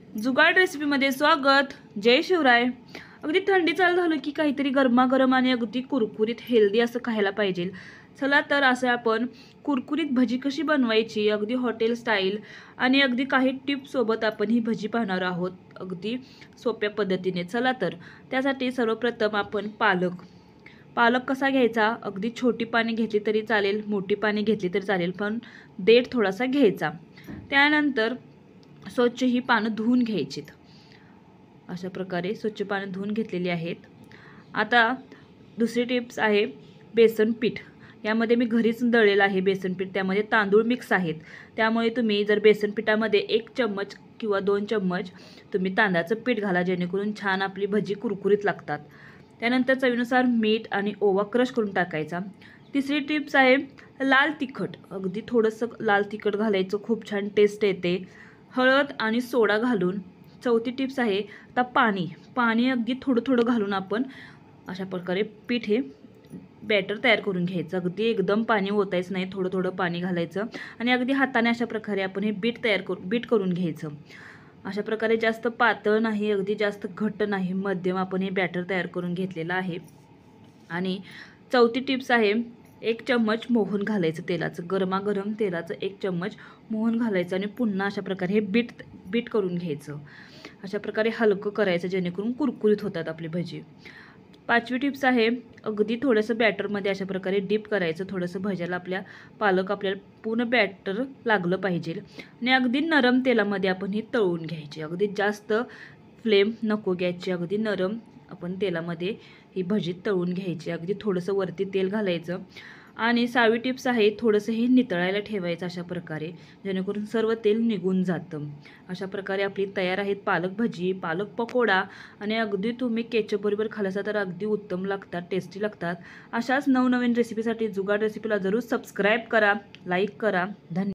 जुगाड रेसिपीमध्ये स्वागत। जय शिवराय। अगदी थंडी चालू झाली की काहीतरी गरमागरम आणि अगदी कुरकुरीत हेल्दी असं खायला पाहिजे। चला तर असं आपण कुरकुरीत भजी कशी बनवायची अगदी हॉटेल स्टाईल आणि अगदी काही टिप्स सोबत आपण ही भजी पाहणार आहोत अगदी सोप्या पद्धतीने। चला तर त्यासाठी सर्वप्रथम आपण पालक कसा घ्यायचा, अगदी छोटी पाने घेतली तरी चालेल, मोठी पाने घेतली तरी चालेल, पण देठ थोडासा घ्यायचा। त्यानंतर स्वच्छ ही पानं धुवून घ्यायचीत। अशा प्रकारे स्वच्छ पानं धुवून घेतलेली आहेत। आता दुसरी टिप्स आहे बेसन पीठ। यामध्ये मी घरीच दळलेलं आहे बेसन पीठ, त्यामध्ये तांदूळ मिक्स आहेत। त्यामुळे तुम्ही जर बेसन पिठामध्ये 1 चम्मच किंवा 2 चम्मच तुम्ही तांदळाचं पीठ घाला, जेणेकरून छान आपली भजी कुरकुरीत लागतात। त्यानंतर चवीनुसार मीठ आणि ओवा क्रश करून टाकायचा। तिसरी टिप्स आहे लाल तिखट। अगदी थोडंसं लाल तिखट घालायचं, खूप छान टेस्ट येते। हळद आणि सोडा घालून। चौथी टिप्स आहे आता पाणी अगदी थोडं थोडं घालून आपण अशा प्रकारे पीठ हे बॅटर तयार करून घ्यायचं। अगदी एकदम पाणी ओतायचं नाही, थोडं थोडं पाणी घालायचं आणि अगदी हाताने अशा प्रकारे आपण हे बीट करून घ्यायचं। अशा प्रकारे जास्त पातळ नाही, अगदी जास्त घट्ट नाही, मध्यम आपण हे बॅटर तयार करून घेतलेलं आहे। आणि चौथी टिप्स आहे 1 चम्मच मोहन घालायचं तेलाचं, गरमागरम तेलाचं 1 चम्मच मोहन घालायचं आणि पुन्हा अशा प्रकारे हे बीट करून घ्यायचं। अशा प्रकारे हलकं करायचं, जेणेकरून कुरकुरीत होतात आपली भजी। पाचवी टिप्स आहे अगदी थोडंसं बॅटरमध्ये अशा प्रकारे डीप करायचं। थोडंसं भज्याला आपल्याला पूर्ण बॅटर लागलं पाहिजे आणि अगदी नरम तेलामध्ये आपण ही तळून घ्यायची। अगदी जास्त फ्लेम नको घ्यायची, अगदी नरम आपण तेलामध्ये ही भजी तळून घ्यायची। अगदी थोडंसं वरती तेल घालायचं आणि 6वी टिप्स आहे थोडंसं हे नितळायला ठेवायचं अशा प्रकारे, जेणेकरून सर्व तेल निघून जातं। अशा प्रकारे आपली तयार आहेत पालक भजी, पालक पकोडा आणि अगदी तुम्ही केचप बरोबर खाल्लासा तर अगदी उत्तम लागतात, टेस्टी लागतात। अशाच नवनवीन रेसिपीसाठी जुगाड रेसिपीला जरूर सबस्क्राईब करा, लाईक करा। धन्यवाद।